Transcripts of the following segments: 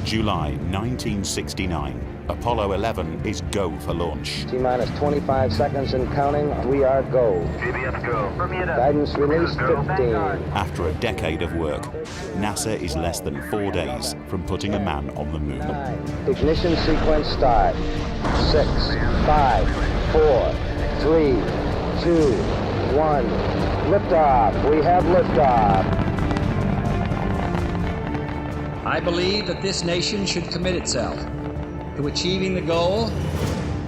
July 1969. Apollo 11 is go for launch. T-minus 25 seconds and counting. We are go. GPS go. Guidance release 15. After a decade of work, NASA is less than 4 days from putting a man on the moon. 9. Ignition sequence start. 6, 5, 4, 3, 2, 1. Liftoff. We have liftoff. I believe that this nation should commit itself to achieving the goal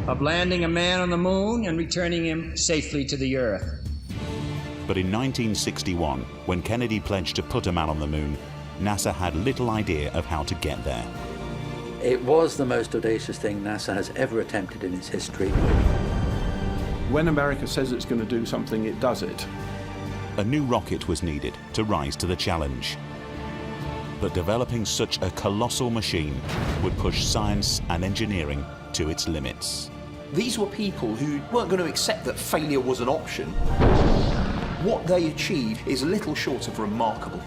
of landing a man on the moon and returning him safely to the Earth. But in 1961, when Kennedy pledged to put a man on the moon, NASA had little idea of how to get there. It was the most audacious thing NASA has ever attempted in its history. When America says it's going to do something, it does it. A new rocket was needed to rise to the challenge. But developing such a colossal machine would push science and engineering to its limits. These were people who weren't going to accept that failure was an option. What they achieved is little short of remarkable.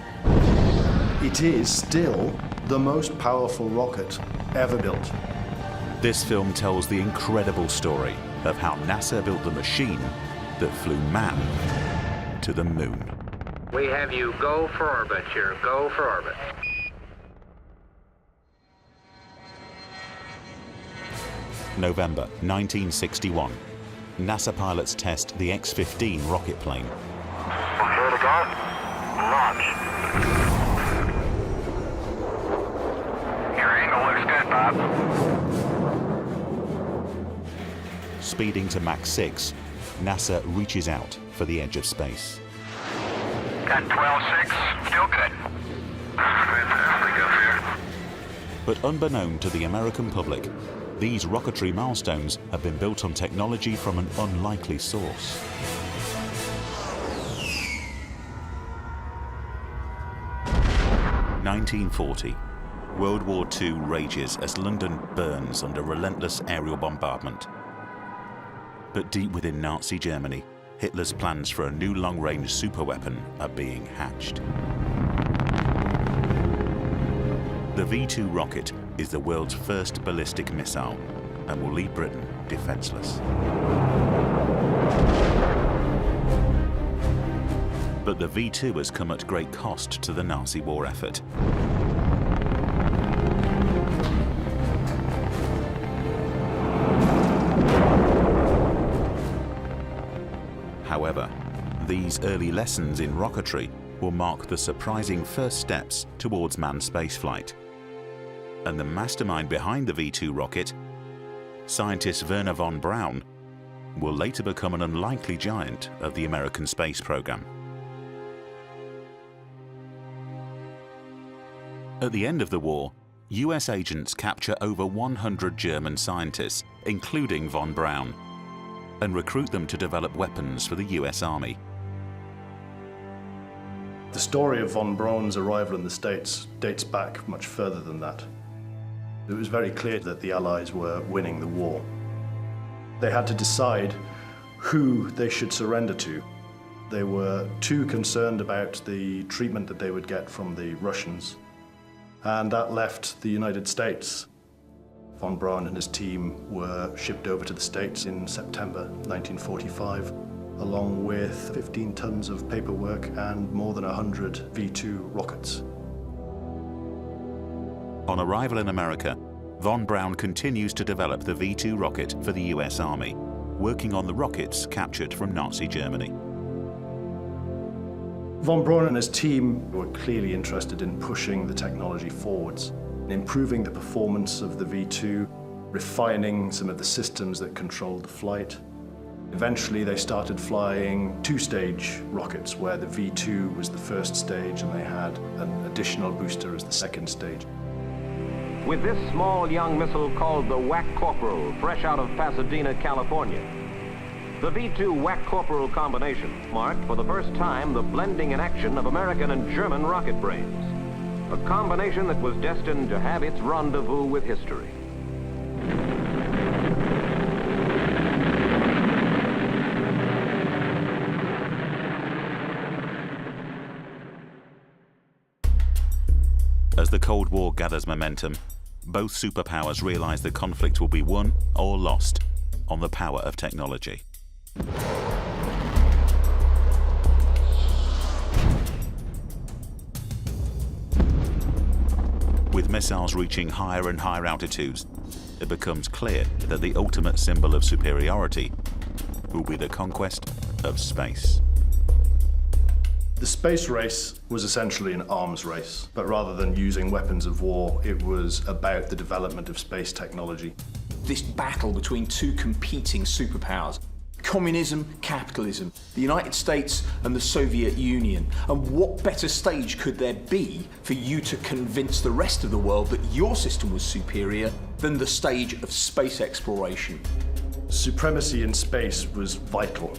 It is still the most powerful rocket ever built. This film tells the incredible story of how NASA built the machine that flew man to the moon. We have you go for orbit here. Go for orbit. November 1961. NASA pilots test the X-15 rocket plane. Here to go. Launch. Your angle looks good, Bob. Speeding to Mach 6, NASA reaches out for the edge of space. Got 12.6. Still good. Fantastic up here. But unbeknown to the American public, these rocketry milestones have been built on technology from an unlikely source. (1940). World War II rages as London burns under relentless aerial bombardment. But deep within Nazi Germany, Hitler's plans for a new long-range superweapon are being hatched. The V-2 rocket is the world's first ballistic missile and will leave Britain defenseless. But the V-2 has come at great cost to the Nazi war effort. However, these early lessons in rocketry will mark the surprising first steps towards manned spaceflight. And the mastermind behind the V-2 rocket, scientist Wernher von Braun, will later become an unlikely giant of the American space program. At the end of the war, US agents capture over 100 German scientists, including von Braun, and recruit them to develop weapons for the US Army. The story of von Braun's arrival in the States dates back much further than that. It was very clear that the Allies were winning the war. They had to decide who they should surrender to. They were too concerned about the treatment that they would get from the Russians, and that left the United States. Von Braun and his team were shipped over to the States in September 1945, along with 15 tons of paperwork and more than 100 V-2 rockets. On arrival in America, von Braun continues to develop the V-2 rocket for the US Army, working on the rockets captured from Nazi Germany. Von Braun and his team were clearly interested in pushing the technology forwards, improving the performance of the V-2, refining some of the systems that controlled the flight. Eventually, they started flying two-stage rockets, where the V-2 was the first stage and they had an additional booster as the second stage. With this small young missile called the Whack Corporal, fresh out of Pasadena, California, the V-2 Whack Corporal combination marked for the first time the blending in action of American and German rocket brains, a combination that was destined to have its rendezvous with history. As the Cold War gathers momentum, both superpowers realize the conflict will be won or lost on the power of technology. With missiles reaching higher and higher altitudes, it becomes clear that the ultimate symbol of superiority will be the conquest of space. The space race was essentially an arms race, but rather than using weapons of war, it was about the development of space technology. This battle between two competing superpowers, communism, capitalism, the United States and the Soviet Union. And what better stage could there be for you to convince the rest of the world that your system was superior than the stage of space exploration? Supremacy in space was vital.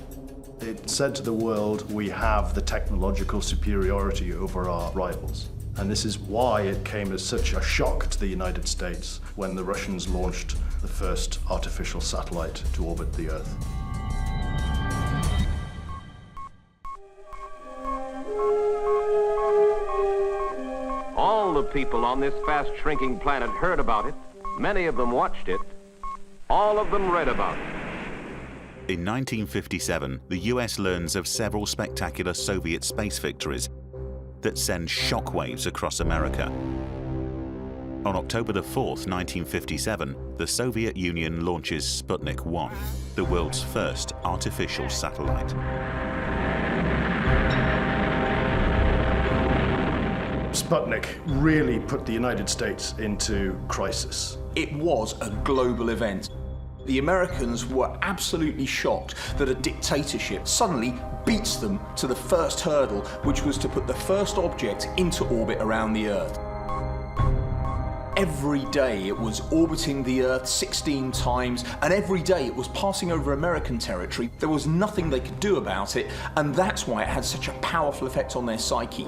It said to the world, we have the technological superiority over our rivals. And this is why it came as such a shock to the United States when the Russians launched the first artificial satellite to orbit the Earth. All the people on this fast-shrinking planet heard about it. Many of them watched it. All of them read about it. In 1957, the US learns of several spectacular Soviet space victories that send shockwaves across America. On October 4th, 1957, the Soviet Union launches Sputnik 1, the world's first artificial satellite. Sputnik really put the United States into crisis. It was a global event. The Americans were absolutely shocked that a dictatorship suddenly beats them to the first hurdle, which was to put the first object into orbit around the Earth. Every day it was orbiting the Earth 16 times, and every day it was passing over American territory. There was nothing they could do about it, and that's why it had such a powerful effect on their psyche.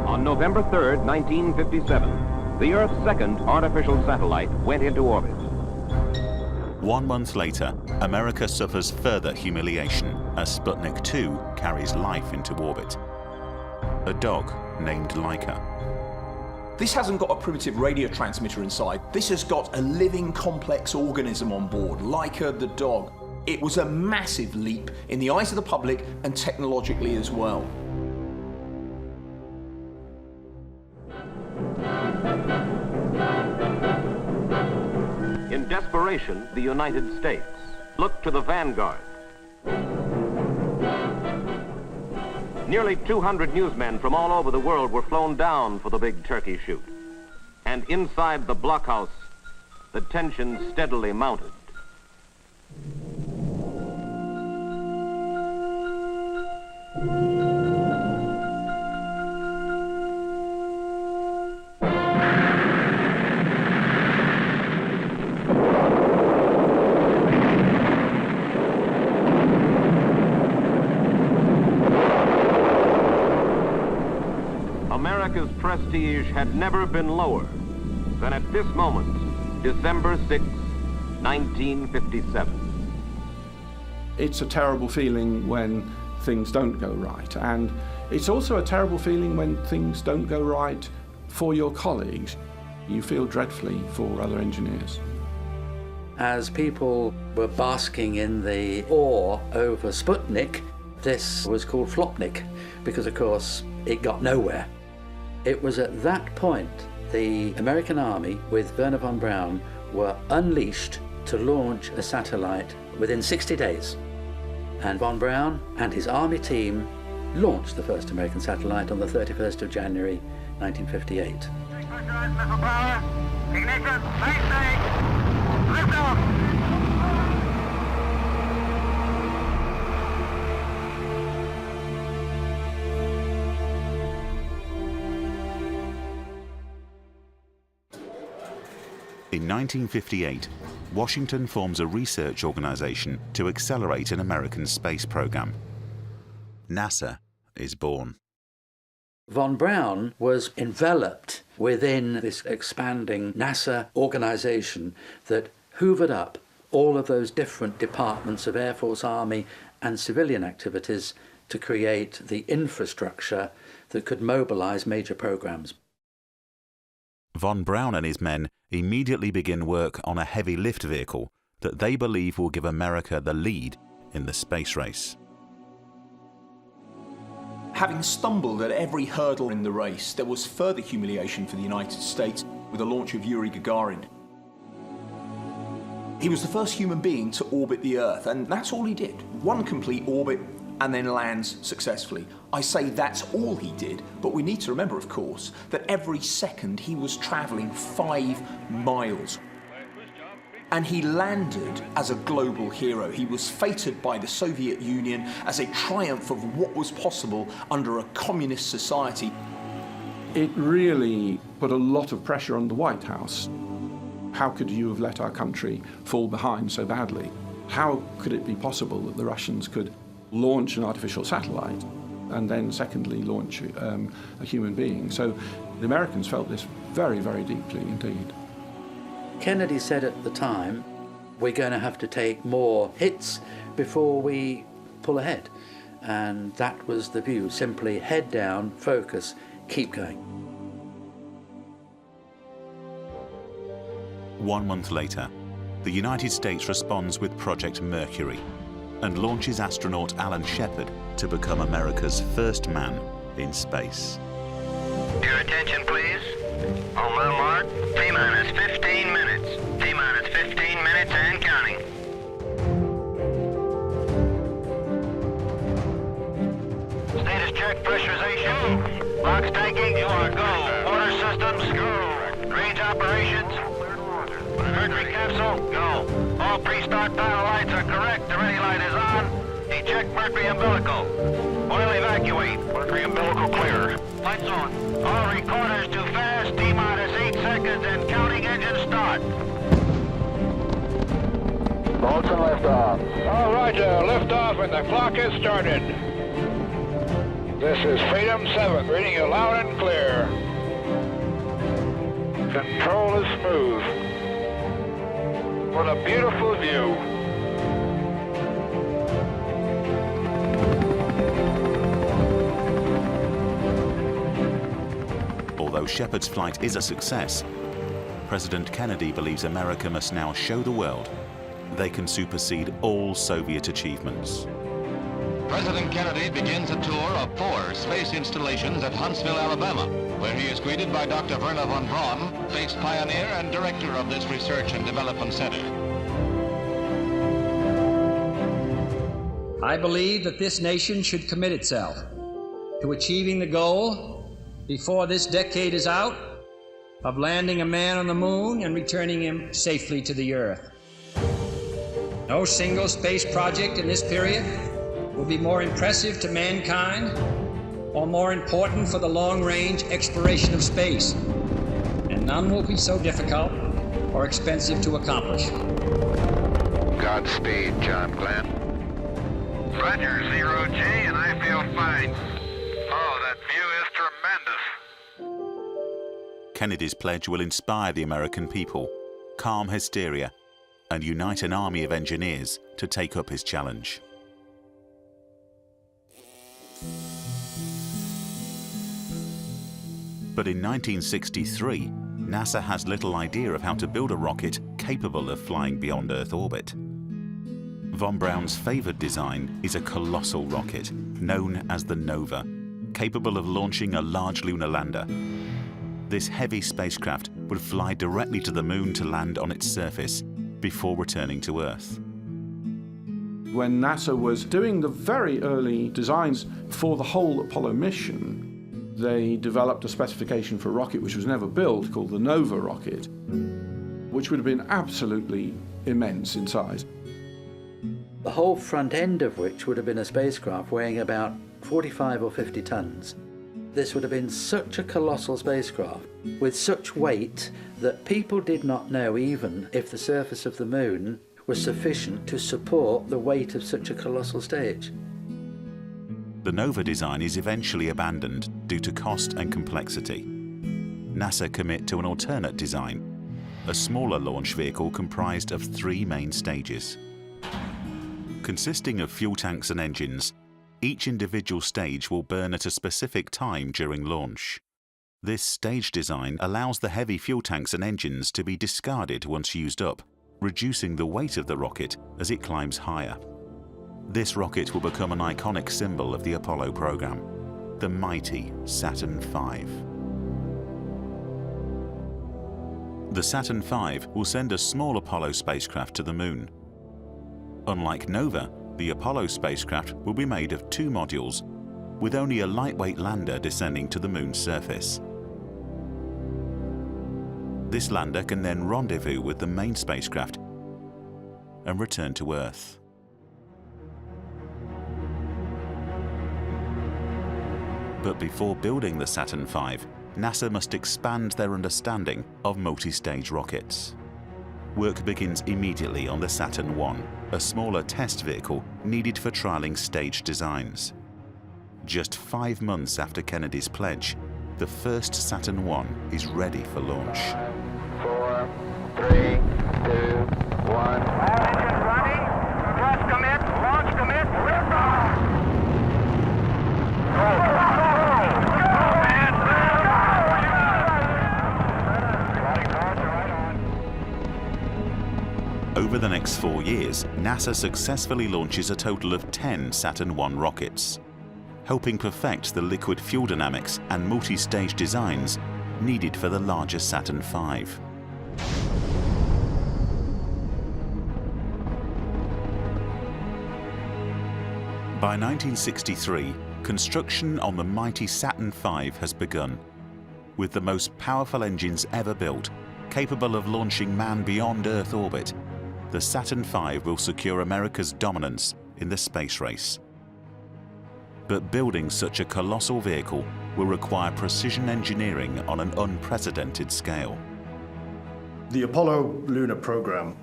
On November 3rd, 1957, the Earth's second artificial satellite went into orbit. 1 month later, America suffers further humiliation as Sputnik 2 carries life into orbit. A dog named Laika. This hasn't got a primitive radio transmitter inside. This has got a living, complex organism on board, Laika the dog. It was a massive leap in the eyes of the public and technologically as well. In desperation, the United States looked to the vanguard. Nearly 200 newsmen from all over the world were flown down for the big turkey shoot. And inside the blockhouse, the tension steadily mounted. America's prestige had never been lower than at this moment, December 6, 1957. It's a terrible feeling when things don't go right, and it's also a terrible feeling when things don't go right for your colleagues. You feel dreadfully for other engineers. As people were basking in the awe over Sputnik, this was called Flopnik, because of course it got nowhere. It was at that point the American Army, with Wernher von Braun, were unleashed to launch a satellite within 60 days. And von Braun and his Army team launched the first American satellite on the 31st of January, 1958. Pressurized missile power, ignition, maintain, lift off. In 1958, Washington forms a research organization to accelerate an American space program. NASA is born. Von Braun was enveloped within this expanding NASA organization that hoovered up all of those different departments of Air Force, Army, and civilian activities to create the infrastructure that could mobilize major programs. Von Braun and his men immediately begin work on a heavy lift vehicle that they believe will give America the lead in the space race. Having stumbled at every hurdle in the race, there was further humiliation for the United States with the launch of Yuri Gagarin. He was the first human being to orbit the Earth, and that's all he did. One complete orbit and then lands successfully. I say that's all he did, but we need to remember, of course, that every second he was traveling 5 miles. And he landed as a global hero. He was feted by the Soviet Union as a triumph of what was possible under a communist society. It really put a lot of pressure on the White House. How could you have let our country fall behind so badly? How could it be possible that the Russians could launch an artificial satellite and then secondly launch a human being? So the Americans felt this very, very deeply indeed. Kennedy said at the time, we're going to have to take more hits before we pull ahead. And that was the view, simply head down, focus, keep going. 1 month later, the United States responds with Project Mercury and launches astronaut Alan Shepard to become America's first man in space. Your attention, please. On my mark, T-minus 15 minutes. T-minus 15 minutes and counting. Status check, pressurization. Box tanking, you are go. Water systems, go. Range operations. Mercury capsule, go. All pre-start dial lights are correct. The ready light is on. Eject Mercury umbilical. Oil evacuate. Mercury umbilical clear. Lights on. All recorders to fast. T-minus 8 seconds and counting. Engine start. Bolton liftoff. All right, liftoff and the clock has started. This is Freedom 7, reading you loud and clear. Control is smooth. What a beautiful view. Although Shepard's flight is a success, President Kennedy believes America must now show the world they can supersede all Soviet achievements. President Kennedy begins a tour of 4 space installations at Huntsville, Alabama, where he is greeted by Dr. Werner von Braun, space pioneer and director of this research and development center. I believe that this nation should commit itself to achieving the goal, before this decade is out, of landing a man on the moon and returning him safely to the Earth. No single space project in this period will be more impressive to mankind or more important for the long-range exploration of space, and none will be so difficult or expensive to accomplish. Godspeed, John Glenn. Roger, 0G, and I feel fine. Oh, that view is tremendous. Kennedy's pledge will inspire the American people, calm hysteria, and unite an army of engineers to take up his challenge. But in 1963, NASA has little idea of how to build a rocket capable of flying beyond Earth orbit. Von Braun's favored design is a colossal rocket known as the Nova, capable of launching a large lunar lander. This heavy spacecraft would fly directly to the moon to land on its surface before returning to Earth. When NASA was doing the very early designs for the whole Apollo mission, they developed a specification for a rocket which was never built called the Nova rocket, which would have been absolutely immense in size. The whole front end of which would have been a spacecraft weighing about 45 or 50 tons. This would have been such a colossal spacecraft with such weight that people did not know even if the surface of the moon was sufficient to support the weight of such a colossal stage. The Nova design is eventually abandoned due to cost and complexity. NASA commit to an alternate design, a smaller launch vehicle comprised of 3 main stages. Consisting of fuel tanks and engines, each individual stage will burn at a specific time during launch. This stage design allows the heavy fuel tanks and engines to be discarded once used up, reducing the weight of the rocket as it climbs higher. This rocket will become an iconic symbol of the Apollo program, the mighty Saturn V. The Saturn V will send a small Apollo spacecraft to the Moon. Unlike Nova, the Apollo spacecraft will be made of 2 modules, with only a lightweight lander descending to the Moon's surface. This lander can then rendezvous with the main spacecraft and return to Earth. But before building the Saturn V, NASA must expand their understanding of multi-stage rockets. Work begins immediately on the Saturn I, a smaller test vehicle needed for trialing stage designs. Just 5 months after Kennedy's pledge, the first Saturn I is ready for launch. 4, 3, 2, 1. Engine running. Thrust commit. Launch commit. Lift off. Over the next 4 years, NASA successfully launches a total of 10 Saturn I rockets, helping perfect the liquid fuel dynamics and multi-stage designs needed for the larger Saturn V. By 1963, construction on the mighty Saturn V has begun, with the most powerful engines ever built, capable of launching man beyond Earth orbit. The Saturn V will secure America's dominance in the space race. But building such a colossal vehicle will require precision engineering on an unprecedented scale. The Apollo lunar program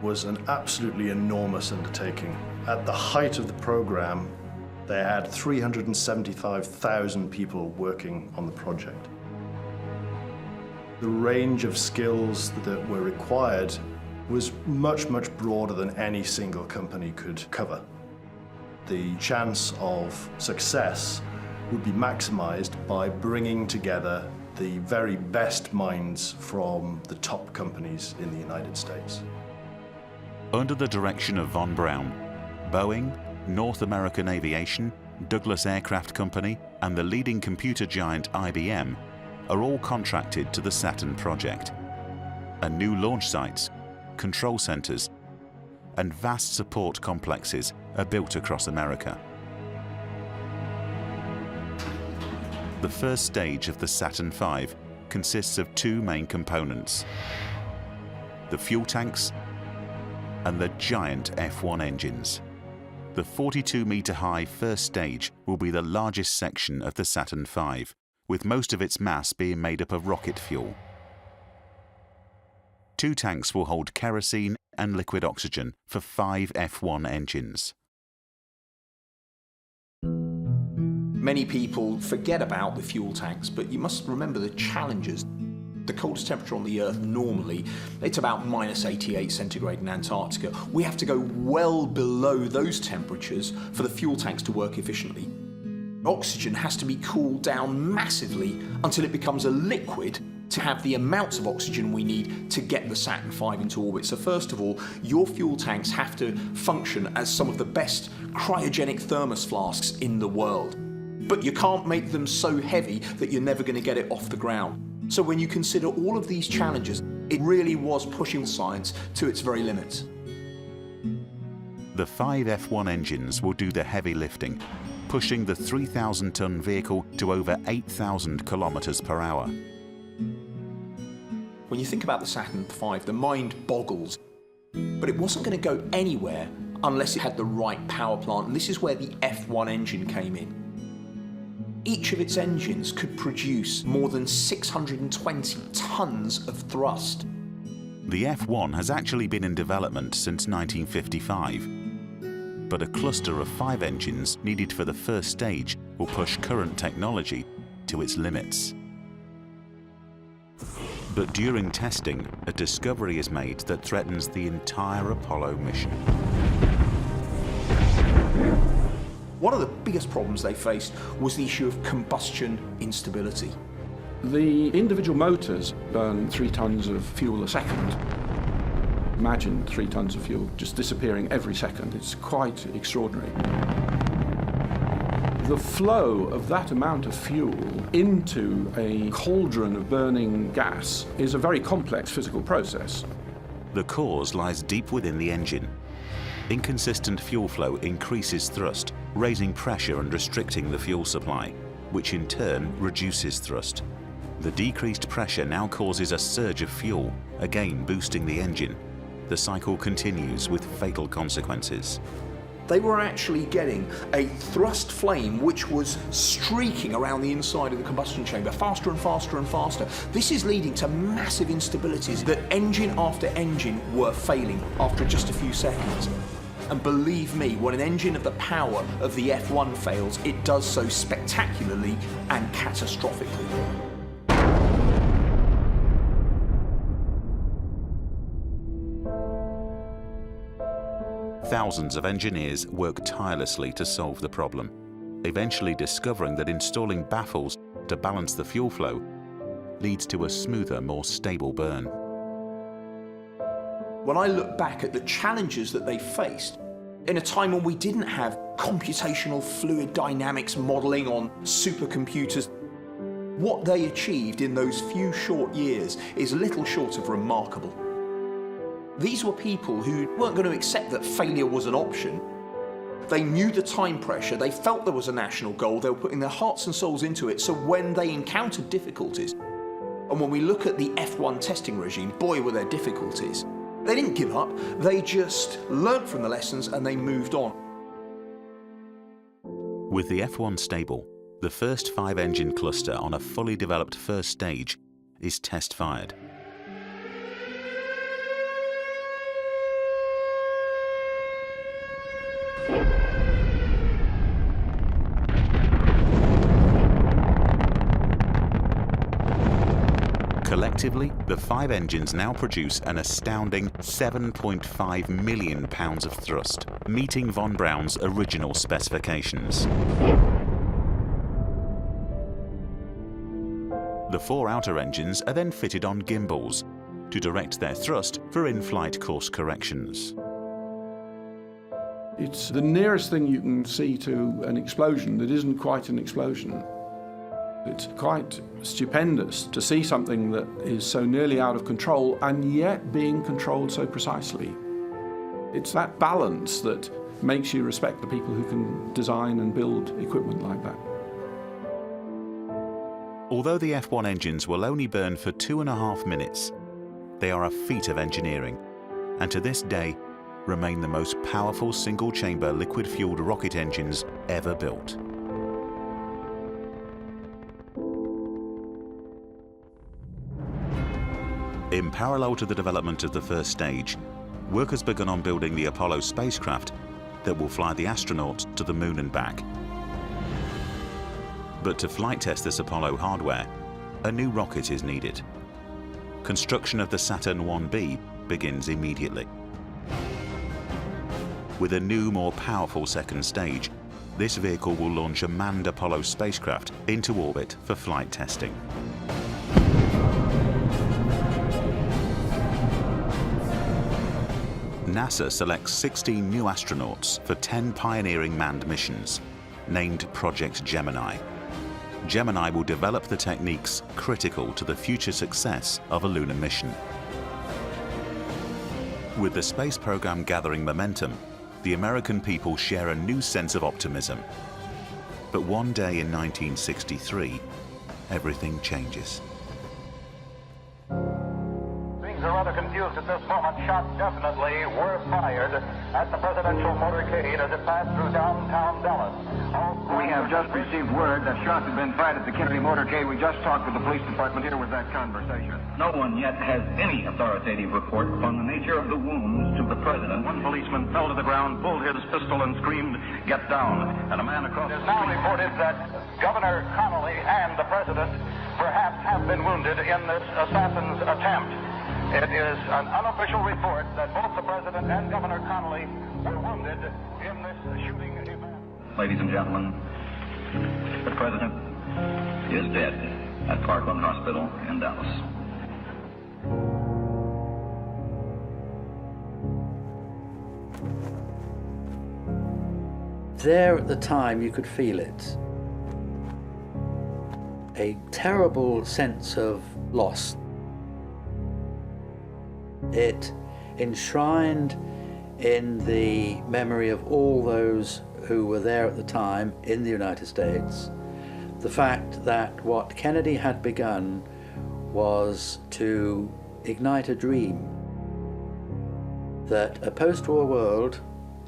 was an absolutely enormous undertaking. At the height of the program, they had 375,000 people working on the project. The range of skills that were required was much, much broader than any single company could cover. The chance of success would be maximized by bringing together the very best minds from the top companies in the United States. Under the direction of von Braun, Boeing, North American Aviation, Douglas Aircraft Company, and the leading computer giant IBM are all contracted to the Saturn project. And new launch sites, control centers, and vast support complexes are built across America. The first stage of the Saturn V consists of 2 main components: the fuel tanks and the giant F1 engines. The 42-meter-high first stage will be the largest section of the Saturn V, with most of its mass being made up of rocket fuel. 2 tanks will hold kerosene and liquid oxygen for 5 F1 engines. Many people forget about the fuel tanks, but you must remember the challenges. The coldest temperature on the Earth normally, it's about -88 centigrade in Antarctica. We have to go well below those temperatures for the fuel tanks to work efficiently. Oxygen has to be cooled down massively until it becomes a liquid to have the amounts of oxygen we need to get the Saturn V into orbit. So first of all, your fuel tanks have to function as some of the best cryogenic thermos flasks in the world. But you can't make them so heavy that you're never going to get it off the ground. So when you consider all of these challenges, it really was pushing science to its very limits. The 5 F1 engines will do the heavy lifting, pushing the 3,000-ton vehicle to over 8,000 kilometers per hour. When you think about the Saturn V, the mind boggles. But it wasn't going to go anywhere unless it had the right power plant, and this is where the F1 engine came in. Each of its engines could produce more than 620 tons of thrust. The F1 has actually been in development since 1955, but a cluster of 5 engines needed for the first stage will push current technology to its limits. But during testing, a discovery is made that threatens the entire Apollo mission. One of the biggest problems they faced was the issue of combustion instability. The individual motors burn 3 tons of fuel a second. Imagine 3 tons of fuel just disappearing every second. It's quite extraordinary. The flow of that amount of fuel into a cauldron of burning gas is a very complex physical process. The cause lies deep within the engine. Inconsistent fuel flow increases thrust, raising pressure and restricting the fuel supply, which in turn reduces thrust. The decreased pressure now causes a surge of fuel, again boosting the engine. The cycle continues with fatal consequences. They were actually getting a thrust flame which was streaking around the inside of the combustion chamber, faster and faster and faster. This is leading to massive instabilities that engine after engine were failing after just a few seconds. And believe me, when an engine of the power of the F1 fails, it does so spectacularly and catastrophically. Thousands of engineers work tirelessly to solve the problem, eventually discovering that installing baffles to balance the fuel flow leads to a smoother, more stable burn. When I look back at the challenges that they faced, in a time when we didn't have computational fluid dynamics modeling on supercomputers, what they achieved in those few short years is little short of remarkable. These were people who weren't going to accept that failure was an option. They knew the time pressure, they felt there was a national goal, they were putting their hearts and souls into it, so when they encountered difficulties, and when we look at the F1 testing regime, boy were there difficulties. They didn't give up, they just learnt from the lessons and they moved on. With the F1 stable, the first 5-engine cluster on a fully developed first stage is test-fired. Collectively, the 5 engines now produce an astounding 7.5 million pounds of thrust, meeting von Braun's original specifications. The 4 outer engines are then fitted on gimbals to direct their thrust for in-flight course corrections. It's the nearest thing you can see to an explosion that isn't quite an explosion. It's quite stupendous to see something that is so nearly out of control and yet being controlled so precisely. It's that balance that makes you respect the people who can design and build equipment like that. Although the F1 engines will only burn for 2.5 minutes, they are a feat of engineering, and to this day remain the most powerful single-chamber liquid-fueled rocket engines ever built. In parallel to the development of the first stage, work has begun on building the Apollo spacecraft that will fly the astronauts to the moon and back. But to flight test this Apollo hardware, a new rocket is needed. Construction of the Saturn V begins immediately. With a new, more powerful second stage, this vehicle will launch a manned Apollo spacecraft into orbit for flight testing. NASA selects 16 new astronauts for 10 pioneering manned missions, named Project Gemini. Gemini will develop the techniques critical to the future success of a lunar mission. With the space program gathering momentum, the American people share a new sense of optimism. But one day in 1963, everything changes. Things are rather confused at this moment. Shots definitely were fired at the presidential motorcade as it passed through downtown Dallas. We have just received word that shots have been fired at the Kennedy motorcade. We just talked with the police department. Here was that conversation. No one yet has any authoritative report on the nature of the wounds to the president. One policeman fell to the ground, pulled his pistol, and screamed, "Get down!" And a man across the street... It is now reported that Governor Connolly and the president perhaps have been wounded in this assassin's attempt. It is an unofficial report that both the president and Governor Connolly were wounded in this shooting event. Ladies and gentlemen, the president is dead. at Parkland Hospital in Dallas. There at the time you could feel it. A terrible sense of loss. It enshrined in the memory of all those who were there at the time in the United States the fact that what Kennedy had begun was to ignite a dream that a post-war world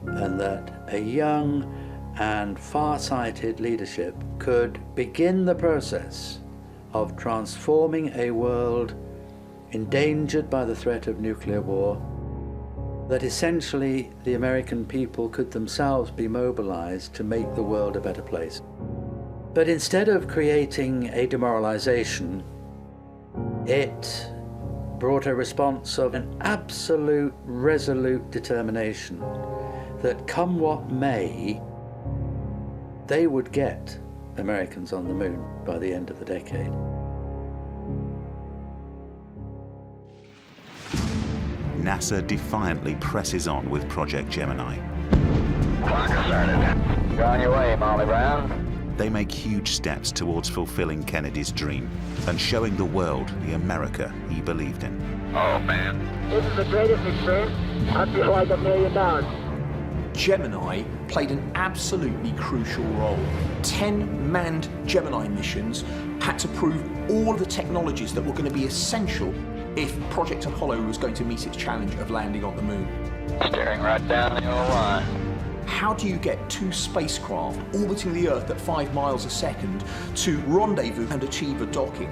and that a young and far-sighted leadership could begin the process of transforming a world endangered by the threat of nuclear war, that essentially the American people could themselves be mobilized to make the world a better place. But instead of creating a demoralization, it brought a response of an absolute, resolute determination that come what may, they would get Americans on the moon by the end of the decade. NASA defiantly presses on with Project Gemini. Clock started. You're on your way, Molly Brown. They make huge steps towards fulfilling Kennedy's dream and showing the world the America he believed in. Oh, man. This is the greatest experience up to like $1 million. Gemini played an absolutely crucial role. 10 manned Gemini missions had to prove all of the technologies that were going to be essential if Project Apollo was going to meet its challenge of landing on the moon. Staring right down the old line. How do you get two spacecraft orbiting the Earth at 5 miles a second to rendezvous and achieve a docking?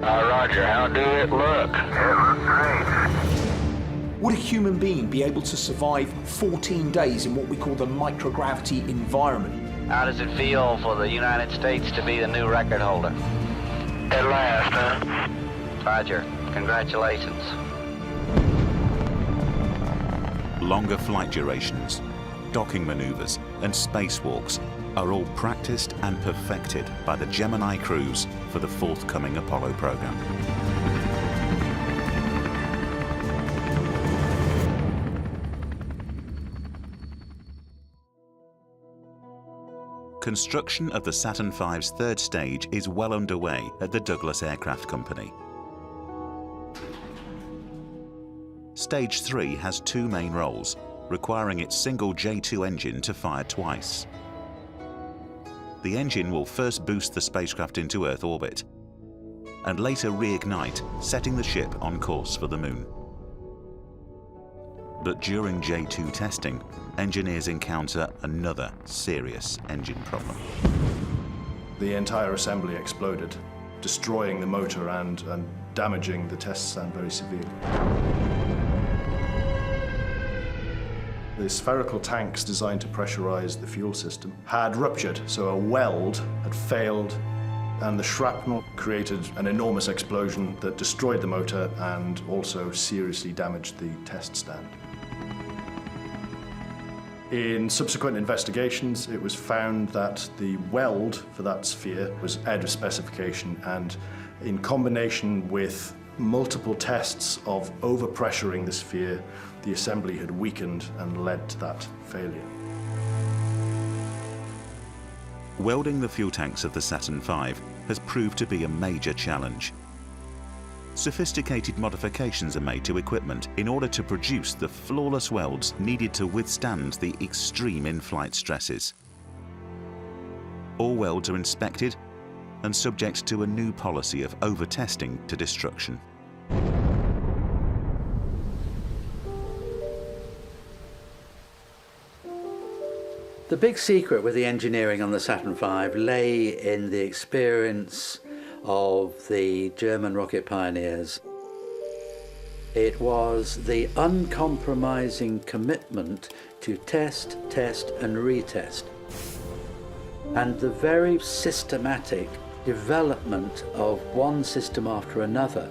Roger, how do it look? It looks great. Would a human being be able to survive 14 days in what we call the microgravity environment? How does it feel for the United States to be the new record holder? At last, huh? Roger. Congratulations. Longer flight durations, docking maneuvers, and spacewalks are all practiced and perfected by the Gemini crews for the forthcoming Apollo program. Construction of the Saturn V's third stage is well underway at the Douglas Aircraft Company. Stage 3 has 2 main roles, requiring its single J2 engine to fire twice. The engine will first boost the spacecraft into Earth orbit, and later reignite, setting the ship on course for the Moon. But during J2 testing, engineers encounter another serious engine problem. The entire assembly exploded, destroying the motor and damaging the test stand very severely. The spherical tanks designed to pressurize the fuel system had ruptured, so a weld had failed, and the shrapnel created an enormous explosion that destroyed the motor and also seriously damaged the test stand. In subsequent investigations, it was found that the weld for that sphere was out of specification, and in combination with multiple tests of overpressuring the sphere, the assembly had weakened and led to that failure. Welding the fuel tanks of the Saturn V has proved to be a major challenge. Sophisticated modifications are made to equipment in order to produce the flawless welds needed to withstand the extreme in-flight stresses. All welds are inspected and subject to a new policy of over-testing to destruction. The big secret with the engineering on the Saturn V lay in the experience of the German rocket pioneers. It was the uncompromising commitment to test, test, and retest, and the very systematic development of one system after another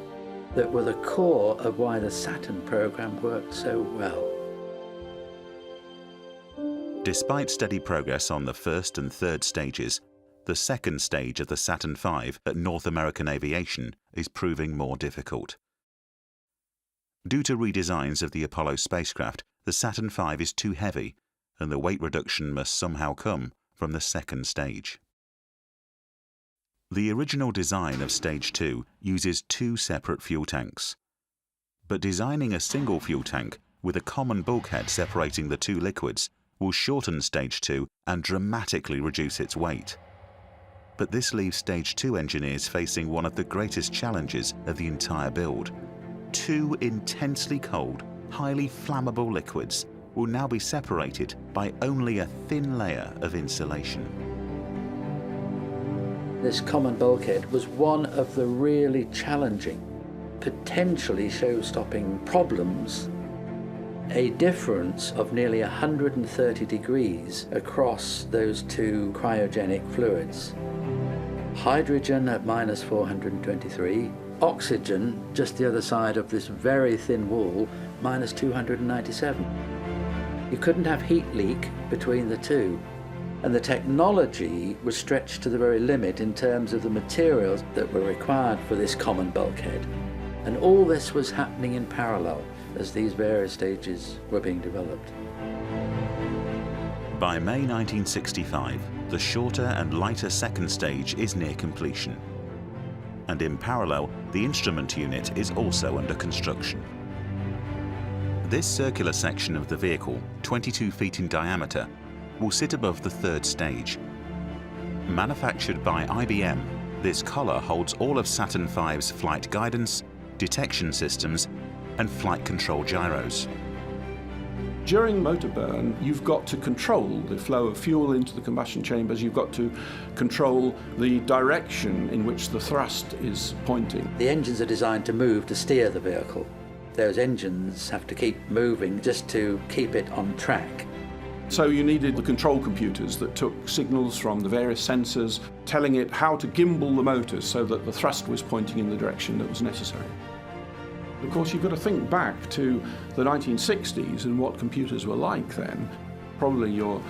that were the core of why the Saturn program worked so well. Despite steady progress on the first and third stages, the second stage of the Saturn V at North American Aviation is proving more difficult. Due to redesigns of the Apollo spacecraft, the Saturn V is too heavy, and the weight reduction must somehow come from the second stage. The original design of Stage 2 uses two separate fuel tanks. But designing a single fuel tank with a common bulkhead separating the two liquids will shorten Stage 2 and dramatically reduce its weight. But this leaves Stage 2 engineers facing one of the greatest challenges of the entire build. Two intensely cold, highly flammable liquids will now be separated by only a thin layer of insulation. This common bulkhead was one of the really challenging, potentially show-stopping problems. A difference of nearly 130 degrees across those two cryogenic fluids. Hydrogen at minus 423, oxygen just the other side of this very thin wall, minus 297. You couldn't have heat leak between the two. And the technology was stretched to the very limit in terms of the materials that were required for this common bulkhead. And all this was happening in parallel as these various stages were being developed. By May 1965, the shorter and lighter second stage is near completion. And in parallel, the instrument unit is also under construction. This circular section of the vehicle, 22 feet in diameter, will sit above the third stage. Manufactured by IBM, this collar holds all of Saturn V's flight guidance, detection systems, and flight control gyros. During motor burn, you've got to control the flow of fuel into the combustion chambers. You've got to control the direction in which the thrust is pointing. The engines are designed to move to steer the vehicle. Those engines have to keep moving just to keep it on track. So you needed the control computers that took signals from the various sensors, telling it how to gimbal the motors so that the thrust was pointing in the direction that was necessary. Of course, you've got to think back to the 1960s and what computers were like then. Probably your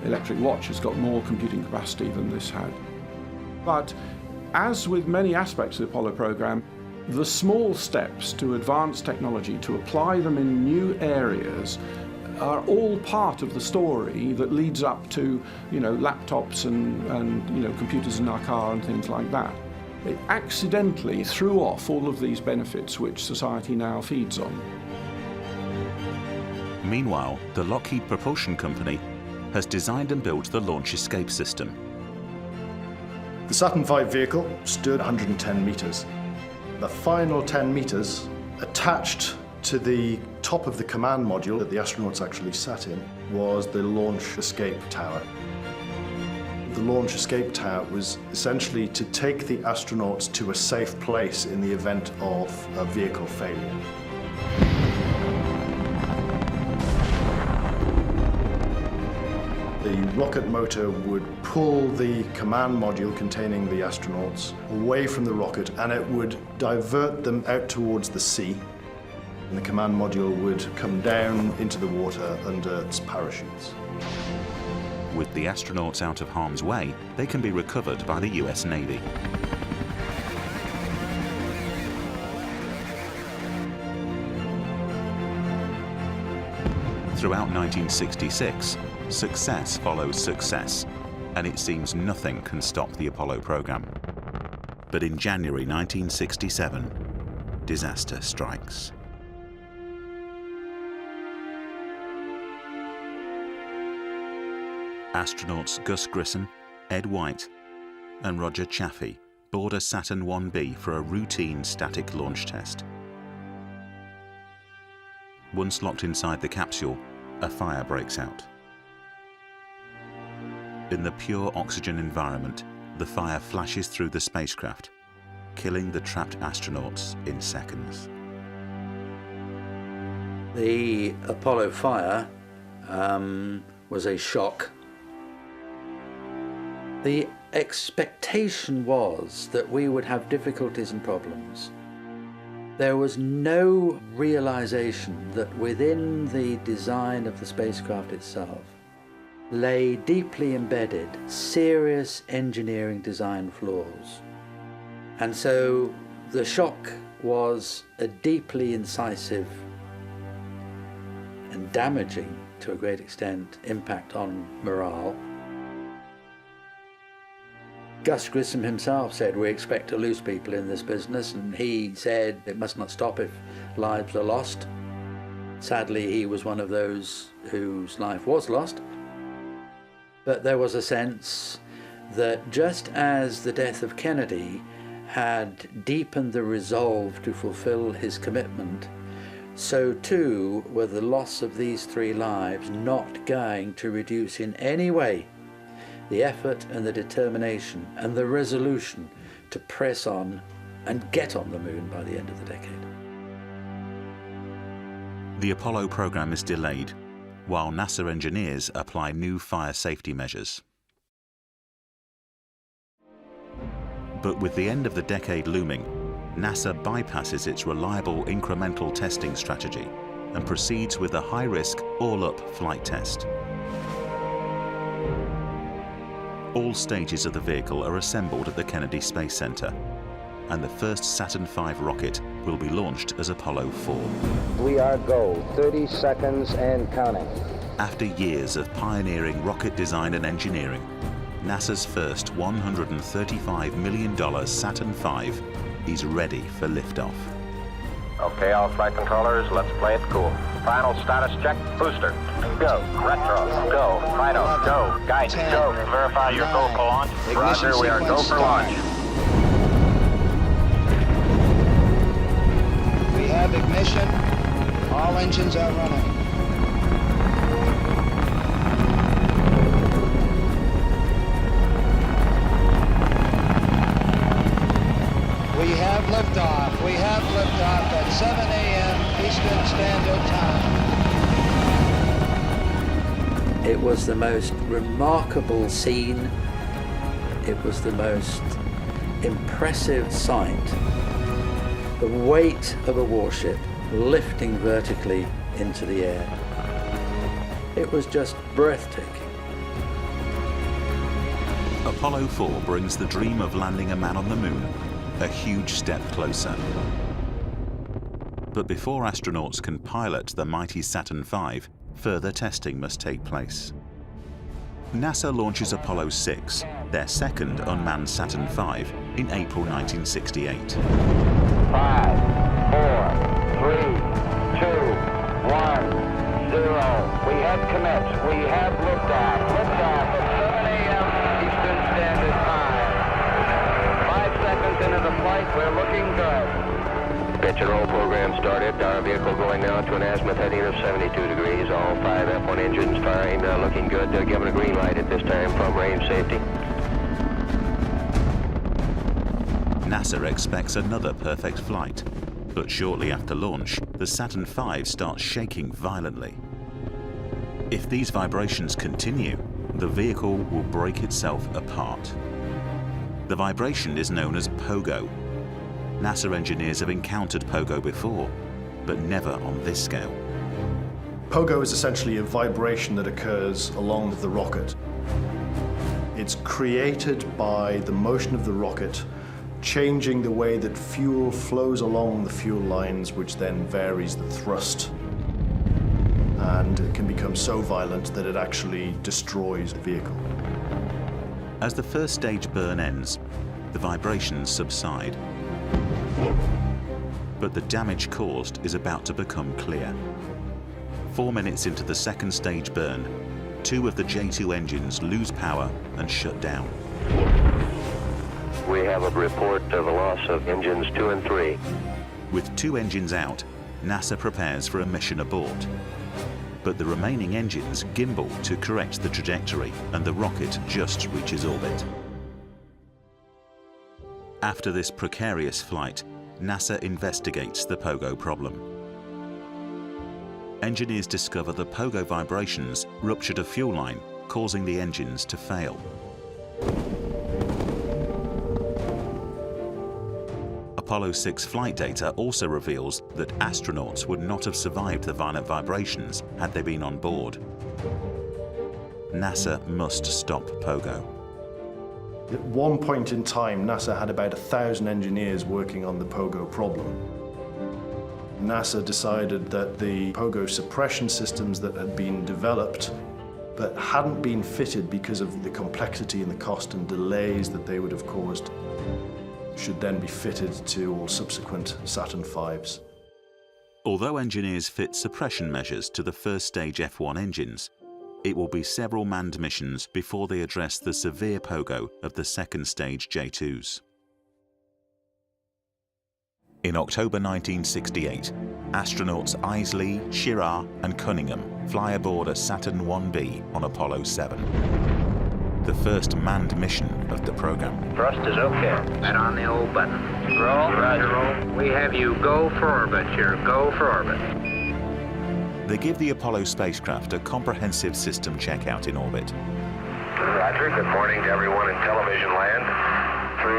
electric watch has got more computing capacity than this had. But as with many aspects of the Apollo program, the small steps to advance technology, to apply them in new areas, are all part of the story that leads up to, laptops and computers in our car and things like that. It accidentally threw off all of these benefits which society now feeds on. Meanwhile, the Lockheed Propulsion Company has designed and built the launch escape system. The Saturn V vehicle stood 110 meters. The final 10 meters attached to the top of the command module that the astronauts actually sat in was the launch escape tower. The launch escape tower was essentially to take the astronauts to a safe place in the event of a vehicle failure. The rocket motor would pull the command module containing the astronauts away from the rocket, and it would divert them out towards the sea. And the command module would come down into the water under its parachutes. With the astronauts out of harm's way, they can be recovered by the US Navy. Throughout 1966, success follows success, and it seems nothing can stop the Apollo program. But in January 1967, disaster strikes. Astronauts Gus Grissom, Ed White, and Roger Chaffee board a Saturn 1B for a routine static launch test. Once locked inside the capsule, a fire breaks out. In the pure oxygen environment, the fire flashes through the spacecraft, killing the trapped astronauts in seconds. The Apollo fire was a shock. The expectation was that we would have difficulties and problems. There was no realization that within the design of the spacecraft itself, lay deeply embedded serious engineering design flaws. And so the shock was a deeply incisive and damaging, to a great extent, impact on morale. Gus Grissom himself said, "We expect to lose people in this business," and he said it must not stop if lives are lost. Sadly, he was one of those whose life was lost. But there was a sense that just as the death of Kennedy had deepened the resolve to fulfill his commitment, so too were the loss of these 3 lives not going to reduce in any way the effort and the determination and the resolution to press on and get on the moon by the end of the decade. The Apollo program is delayed, while NASA engineers apply new fire safety measures. But with the end of the decade looming, NASA bypasses its reliable incremental testing strategy and proceeds with a high-risk, all-up flight test. All stages of the vehicle are assembled at the Kennedy Space Center, and the first Saturn V rocket will be launched as Apollo 4. We are go. 30 seconds and counting. After years of pioneering rocket design and engineering, NASA's first $135 million Saturn V is ready for liftoff. Okay, all flight controllers, let's play it cool. Final status check, booster, go. Retro, go. Fido, go. Guide, go. Verify your go for launch. Roger, we are go for launch. We have ignition. All engines are running. We have liftoff. We have liftoff at 7 a.m. Eastern Standard Time. It was the most remarkable scene. It was the most impressive sight. The weight of a warship lifting vertically into the air. It was just breathtaking. Apollo 4 brings the dream of landing a man on the moon a huge step closer. But before astronauts can pilot the mighty Saturn V, further testing must take place. NASA launches Apollo 6, their second unmanned Saturn V, in April 1968. 5, 4, 3, 2, 1, 0. We have commit. We have liftoff. Liftoff at 7 a.m. Eastern Standard Time. 5 seconds into the flight, we're looking good. Pitch and roll program started. Our vehicle going now to an azimuth heading of 72 degrees. All 5 F1 engines firing, looking good. Given a green light at this time from range safety. NASA expects another perfect flight, but shortly after launch, the Saturn V starts shaking violently. If these vibrations continue, the vehicle will break itself apart. The vibration is known as pogo. NASA engineers have encountered pogo before, but never on this scale. Pogo is essentially a vibration that occurs along the rocket. It's created by the motion of the rocket changing the way that fuel flows along the fuel lines, which then varies the thrust. And it can become so violent that it actually destroys the vehicle. As the first stage burn ends, the vibrations subside. But the damage caused is about to become clear. 4 minutes into the second stage burn, 2 of the J2 engines lose power and shut down. We have a report of a loss of engines 2 and 3. With 2 engines out, NASA prepares for a mission abort. But the remaining engines gimbal to correct the trajectory, and the rocket just reaches orbit. After this precarious flight, NASA investigates the pogo problem. Engineers discover the pogo vibrations ruptured a fuel line, causing the engines to fail. Apollo 6 flight data also reveals that astronauts would not have survived the violent vibrations had they been on board. NASA must stop Pogo. At one point in time, NASA had about 1,000 engineers working on the Pogo problem. NASA decided that the Pogo suppression systems that had been developed but hadn't been fitted because of the complexity and the cost and delays that they would have caused should then be fitted to all subsequent Saturn Vs. Although engineers fit suppression measures to the first stage F1 engines, it will be several manned missions before they address the severe pogo of the second stage J2s. In October 1968, astronauts Isley, Schirra and Cunningham fly aboard a Saturn 1B on Apollo 7, the first manned mission of the program. Thrust is okay. And on the old button. Roll. Roger. Roll. We have you go for orbit here. Go for orbit. They give the Apollo spacecraft a comprehensive system checkout in orbit. Roger. Good morning to everyone in television land. 3,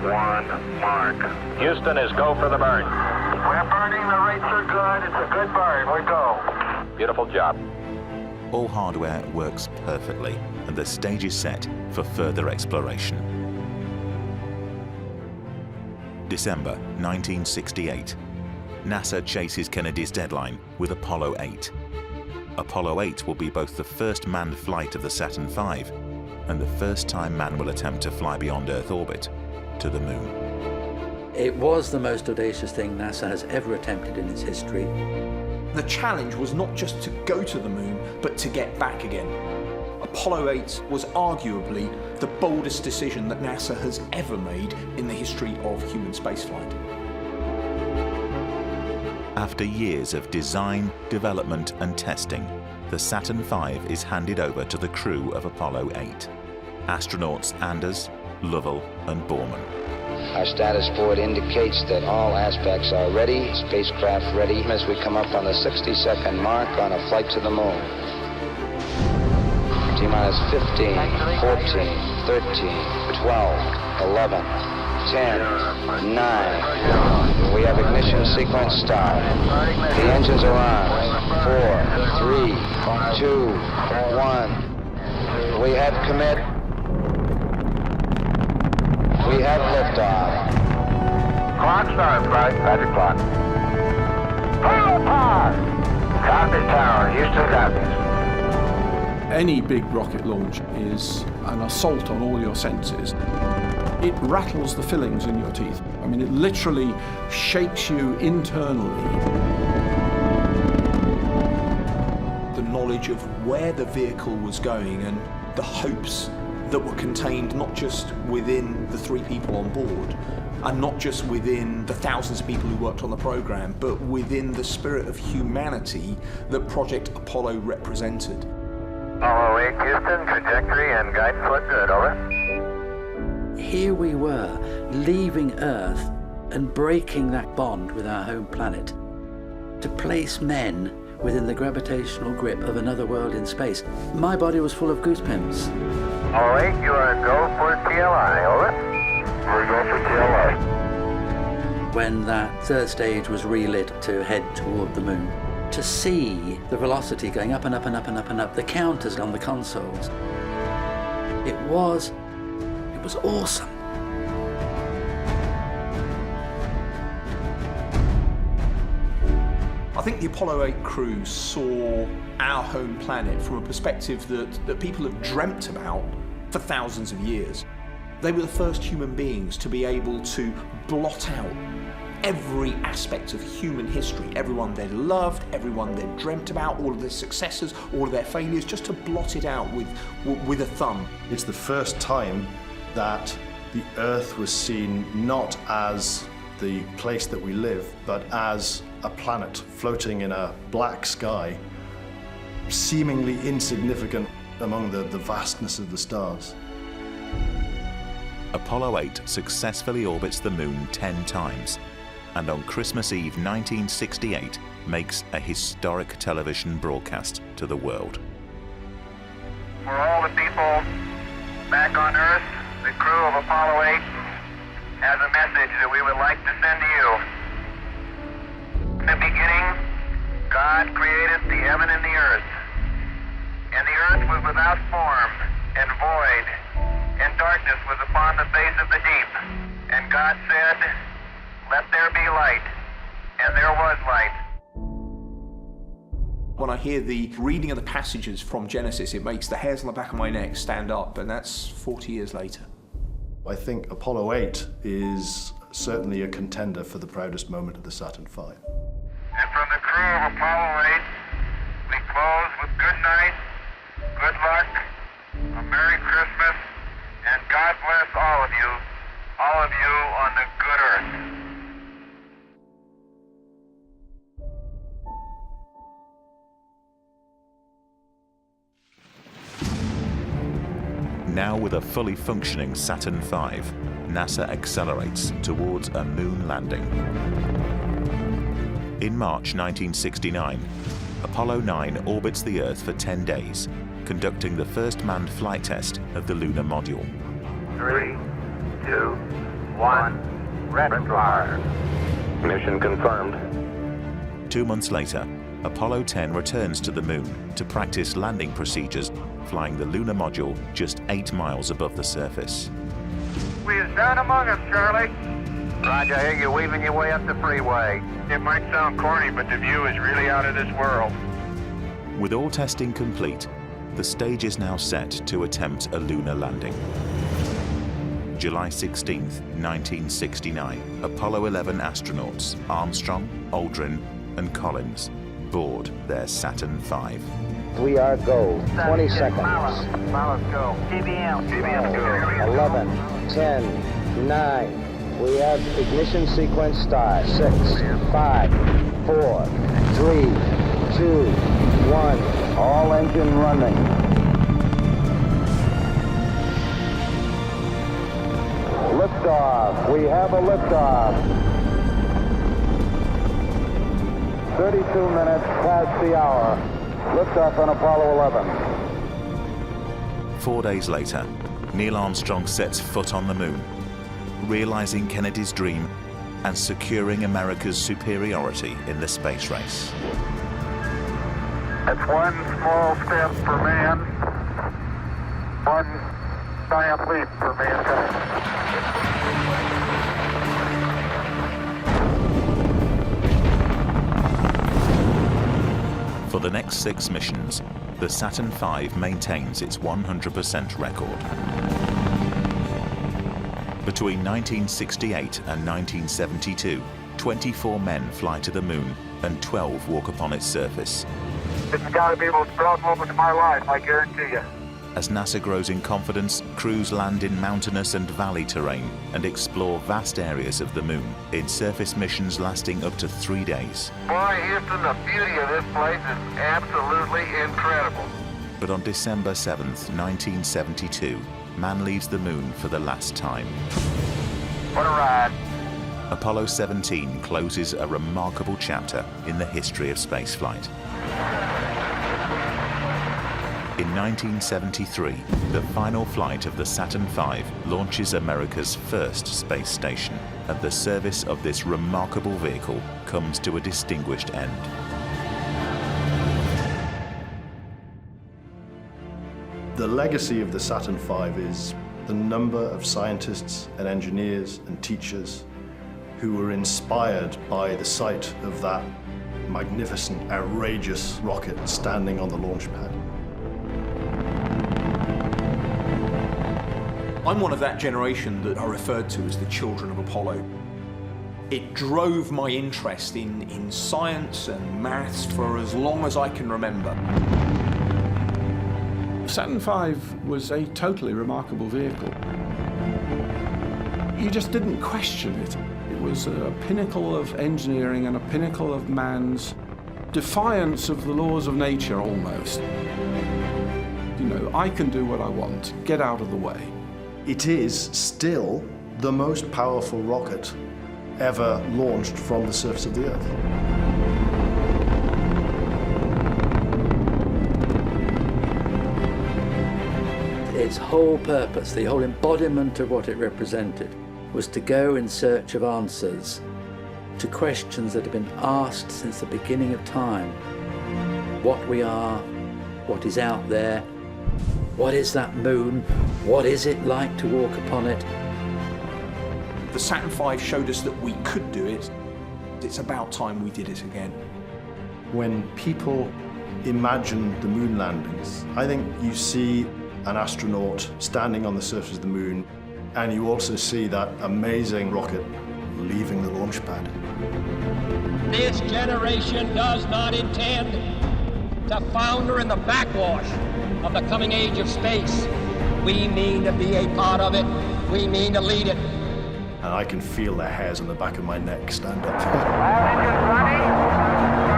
2, 1, mark. Houston is go for the burn. We're burning. The rates are good. It's a good burn. We go. Beautiful job. All hardware works perfectly, and the stage is set for further exploration. December 1968. NASA chases Kennedy's deadline with Apollo 8. Apollo 8 will be both the first manned flight of the Saturn V and the first time man will attempt to fly beyond Earth orbit to the Moon. It was the most audacious thing NASA has ever attempted in its history. The challenge was not just to go to the moon, but to get back again. Apollo 8 was arguably the boldest decision that NASA has ever made in the history of human spaceflight. After years of design, development and testing, the Saturn V is handed over to the crew of Apollo 8. Astronauts Anders, Lovell and Borman. Our status board indicates that all aspects are ready, spacecraft ready, as we come up on the 60-second mark on a flight to the moon. T-minus 15, 14, 13, 12, 11, 10, 9. We have ignition sequence start. The engines are on. 4, 3, 2, 1. We have commit. We have liftoff. Clock starts, right? Roger, clock. Power pod! Copy, tower. Houston copies. Any big rocket launch is an assault on all your senses. It rattles the fillings in your teeth. I mean, it literally shakes you internally. The knowledge of where the vehicle was going and the hopes that were contained not just within the 3 people on board, and not just within the thousands of people who worked on the program, but within the spirit of humanity that Project Apollo represented. Apollo 8, Houston, trajectory and guidance look good, over. Here we were, leaving Earth and breaking that bond with our home planet, to place men within the gravitational grip of another world in space. My body was full of goosebumps. Apollo 8, you are go for TLI, over. We're go for TLI. When that third stage was relit to head toward the moon, to see the velocity going up and up and up and up and up, the counters on the consoles, it was awesome. I think the Apollo 8 crew saw our home planet from a perspective that people have dreamt about for thousands of years. They were the first human beings to be able to blot out every aspect of human history, everyone they loved, everyone they dreamt about, all of their successes, all of their failures, just to blot it out with a thumb. It's the first time that the Earth was seen not as the place that we live, but as a planet floating in a black sky, seemingly insignificant among the vastness of the stars. Apollo 8 successfully orbits the moon 10 times, and on Christmas Eve 1968 makes a historic television broadcast to the world. For all the people back on Earth, the crew of Apollo 8 has a message that we would like to send to you. In the beginning, God created the heaven and the earth. And the earth without form and void, and darkness was upon the face of the deep. And God said, "Let there be light," and there was light. When I hear the reading of the passages from Genesis, it makes the hairs on the back of my neck stand up, and that's 40 years later. I think Apollo 8 is certainly a contender for the proudest moment of the Saturn V. And from the crew of Apollo 8, we close with good night, good luck, a Merry Christmas, and God bless all of you on the good earth. Now with a fully functioning Saturn V, NASA accelerates towards a moon landing. In March 1969, Apollo 9 orbits the Earth for 10 days, conducting the first manned flight test of the lunar module. 3, 2, 1, rapid fire. Mission confirmed. 2 months later, Apollo 10 returns to the moon to practice landing procedures, flying the lunar module just 8 miles above the surface. We is down among us, Charlie. Roger, I hear you weaving your way up the freeway. It might sound corny, but the view is really out of this world. With all testing complete, the stage is now set to attempt a lunar landing. July 16, 1969, Apollo 11 astronauts Armstrong, Aldrin, and Collins board their Saturn V. We are go. 20 seconds. Miles go. TBM go. 11, 10, 9. We have ignition sequence start. 6, 5, 4, 3, 2, 1. All engine running. Liftoff. We have a liftoff. 32 minutes past the hour. Liftoff on Apollo 11. 4 days later, Neil Armstrong sets foot on the moon, realizing Kennedy's dream and securing America's superiority in the space race. That's one small step for man, one giant leap for mankind. For the next 6 missions, the Saturn V maintains its 100% record. Between 1968 and 1972, 24 men fly to the moon and 12 walk upon its surface. It's got to be the most proud moment of my life, I guarantee you. As NASA grows in confidence, crews land in mountainous and valley terrain and explore vast areas of the moon in surface missions lasting up to 3 days. Boy, Houston, the beauty of this place is absolutely incredible. But on December 7th, 1972, man leaves the moon for the last time. What a ride. Apollo 17 closes a remarkable chapter in the history of spaceflight. In 1973, the final flight of the Saturn V launches America's first space station, and the service of this remarkable vehicle comes to a distinguished end. The legacy of the Saturn V is the number of scientists and engineers and teachers who were inspired by the sight of that magnificent, outrageous rocket standing on the launch pad. I'm one of that generation that are referred to as the children of Apollo. It drove my interest in science and maths for as long as I can remember. Saturn V was a totally remarkable vehicle. You just didn't question it. It was a pinnacle of engineering and a pinnacle of man's defiance of the laws of nature, almost. You know, I can do what I want, get out of the way. It is still the most powerful rocket ever launched from the surface of the Earth. Its whole purpose, the whole embodiment of what it represented, was to go in search of answers to questions that have been asked since the beginning of time. What we are, what is out there, What is that moon? What is it like to walk upon it? The Saturn V showed us that we could do it. It's about time we did it again. When people imagine the moon landings, I think you see an astronaut standing on the surface of the moon, and you also see that amazing rocket leaving the launch pad. This generation does not intend to founder in the backwash of the coming age of space. We mean to be a part of it. We mean to lead it. And I can feel the hairs on the back of my neck stand up. All engines running.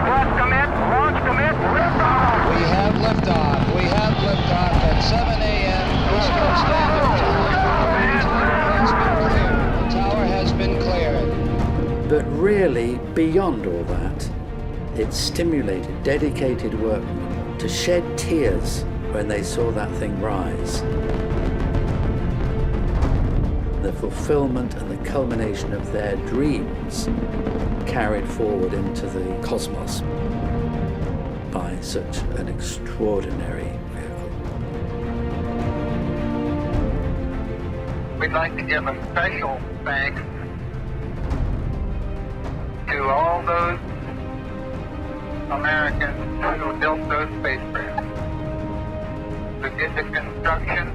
Launch commit. Launch commit. Liftoff. We have liftoff. We have liftoff at 7 a.m. Eastern Standard Time. The tower has been cleared. But really, beyond all that, it stimulated dedicated workmen to shed tears when they saw that thing rise. The fulfillment and the culmination of their dreams carried forward into the cosmos by such an extraordinary vehicle. We'd like to give a special thanks to all those Americans who built those spacecraft, who did the construction,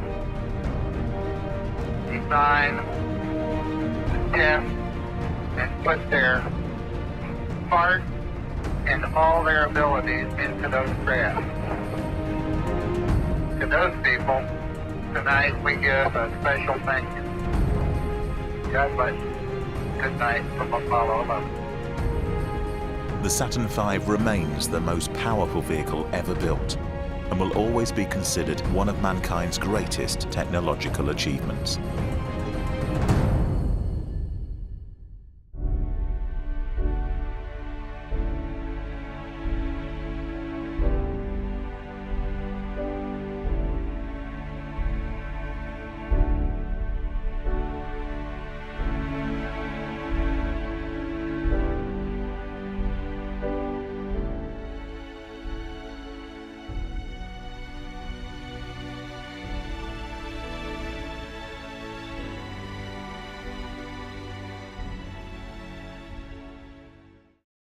design, the test, and put their heart and all their abilities into those crafts. To those people, tonight we give a special thank you. God bless you. Good night from Apollo 11. The Saturn V remains the most powerful vehicle ever built and will always be considered one of mankind's greatest technological achievements.